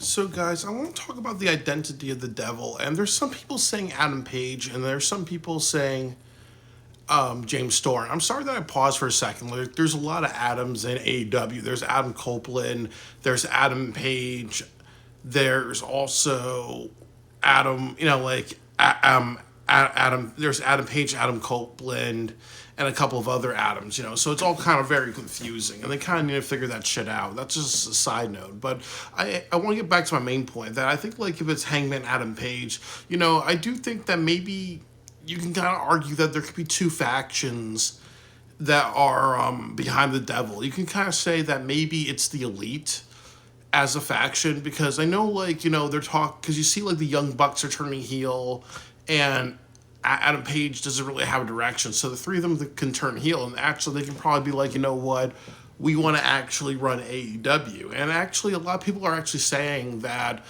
So, guys, I want to talk about the identity of the devil. And there's some people saying Adam Page, and there's some people saying James Storm. I'm sorry that I paused for a second. There's a lot of Adams in AEW. There's Adam Copeland, there's Adam Page, there's also Adam, Adam, there's Adam Page, Adam Copeland, and a couple of other Adams. So it's all kind of very confusing, and they kind of need to figure that shit out. That's just a side note. But I want to get back to my main point that I think, like, if it's Hangman Adam Page, I do think that maybe you can kind of argue that there could be two factions that are behind the devil. You can kind of say that maybe it's the elite as a faction, because I know, they're talking, because you see, like, the Young Bucks are turning heel, and Adam Page doesn't really have a direction. So the three of them can turn heel, and actually they can probably be like, you know what, we want to actually run AEW. And actually, a lot of people are actually saying that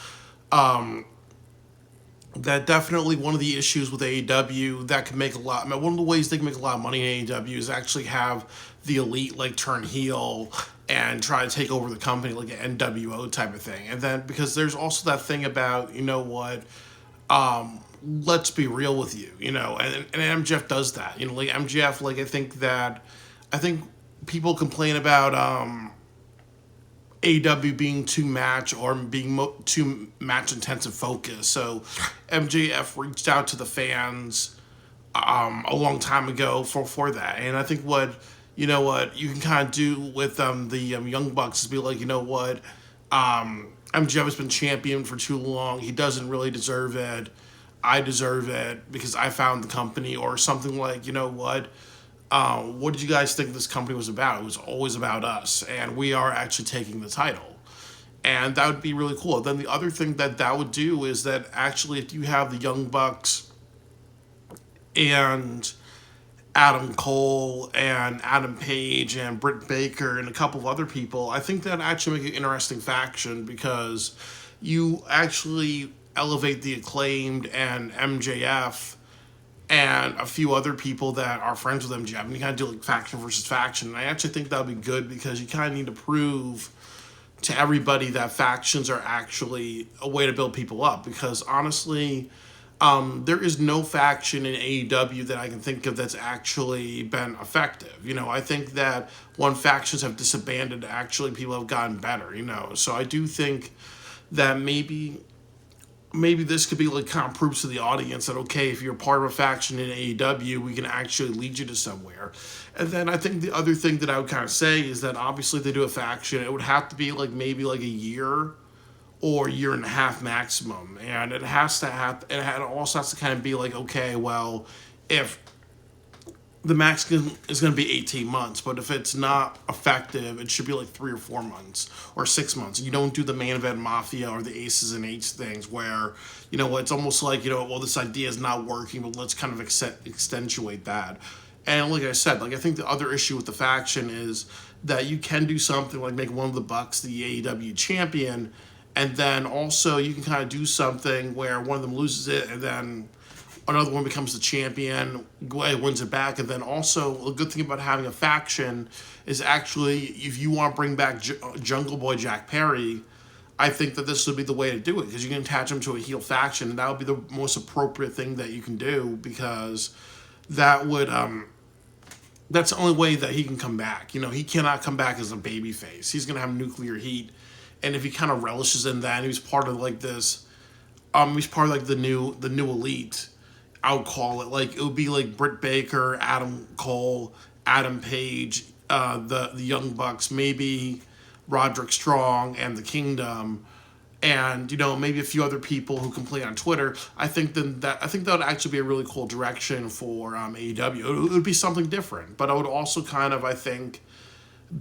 that definitely one of the issues with AEW that can make a lot. I mean, one of the ways they can make a lot of money in AEW is actually have the elite like turn heel and try to take over the company like an NWO type of thing. And then because there's also that thing about let's be real with you, and MJF does that. Like MJF, like I think people complain about AEW being too match or being too match intensive focus. So MJF reached out to the fans a long time ago for that, and I think what you can kind of do with the Young Bucks is be like, MJF has been champion for too long. He doesn't really deserve it. I deserve it because I found the company, or something like, what did you guys think this company was about? It was always about us, and we are actually taking the title. And that would be really cool. Then the other thing that would do is that actually if you have the Young Bucks and Adam Cole and Adam Page and Britt Baker and a couple of other people, I think that actually make an interesting faction, because you actually elevate the Acclaimed and MJF and a few other people that are friends with MJF, and you kind of do like faction versus faction. And I actually think that would be good, because you kind of need to prove to everybody that factions are actually a way to build people up. Because honestly, there is no faction in AEW that I can think of that's actually been effective. I think that when factions have disbanded, actually people have gotten better. So I do think that maybe this could be like kind of proves to the audience that, okay, if you're part of a faction in AEW, we can actually lead you to somewhere. And then I think the other thing that I would kind of say is that obviously if they do a faction, it would have to be like maybe like a year or year and a half maximum. And it also has to kind of be like, okay, well, if the max is going to be 18 months, but if it's not effective, it should be like 3 or 4 months or 6 months. You don't do the main event mafia or the aces and eights things where, it's almost like, well, this idea is not working, but let's kind of accentuate that. And like I said, like I think the other issue with the faction is that you can do something like make one of the Bucks the AEW champion, and then also you can kind of do something where one of them loses it, and then another one becomes the champion, wins it back. And then also a good thing about having a faction is actually if you want to bring back Jungle Boy Jack Perry, I think that this would be the way to do it, because you can attach him to a heel faction, and that would be the most appropriate thing that you can do, because that would that's the only way that he can come back. He cannot come back as a baby face. He's gonna have nuclear heat, and if he kind of relishes in that, and he's part of like this, he's part of like the new elite. I would call it like it would be like Britt Baker, Adam Cole, Adam Page, the Young Bucks, maybe Roderick Strong and the Kingdom, and maybe a few other people who complain on Twitter. I think that would actually be a really cool direction for AEW. It would be something different, but it would also kind of, I think,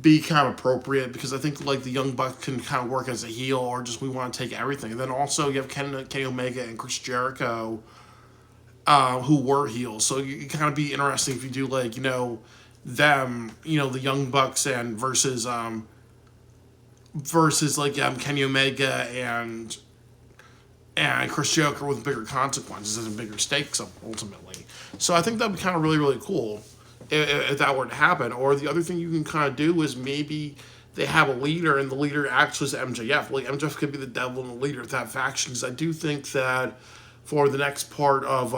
be kind of appropriate, because I think like the Young Bucks can kind of work as a heel, or just we want to take everything. And then also you have Kenny Omega and Chris Jericho, who were heels. So it kind of be interesting if you do like, them, the Young Bucks and versus like Kenny Omega and Chris Jericho with bigger consequences and bigger stakes ultimately. So I think that would be kind of really, really cool if that were to happen. Or the other thing you can kind of do is maybe they have a leader, and the leader actually is MJF. Like MJF could be the devil and the leader of that faction. Because I do think that for the next part of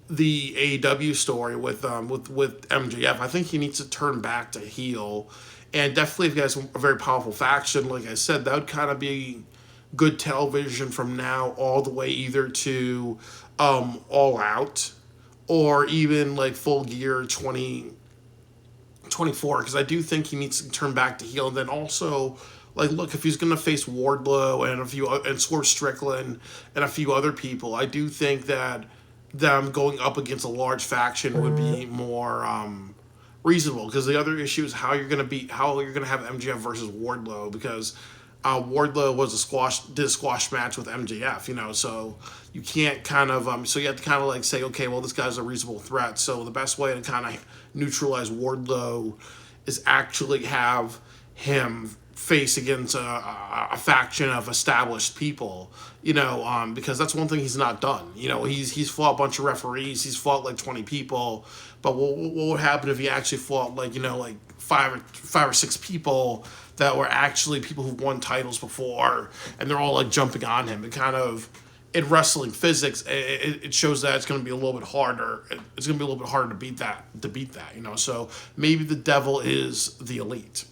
the AEW story with MJF, I think he needs to turn back to heel. And definitely, if he has a very powerful faction, like I said, that would kind of be good television from now all the way either to All Out or even like Full Gear 2024, because I do think he needs to turn back to heel. And then also, like, look, if he's going to face Wardlow and and Swerve Strickland and a few other people, I do think that them going up against a large faction would be more reasonable. Because the other issue is how you're going to have MJF versus Wardlow, because Wardlow was did a squash match with MJF, so you can't kind of, so you have to kind of like say, okay, well, this guy's a reasonable threat. So the best way to kind of neutralize Wardlow is actually have him face against a faction of established people, because that's one thing he's not done. He's fought a bunch of referees, he's fought like 20 people, but what would happen if he actually fought like, like five or six people that were actually people who've won titles before, and they're all like jumping on him? It kind of, in wrestling physics, it shows that it's going to be a little bit harder. It's going to be a little bit harder to beat that. So maybe the devil is the Elite.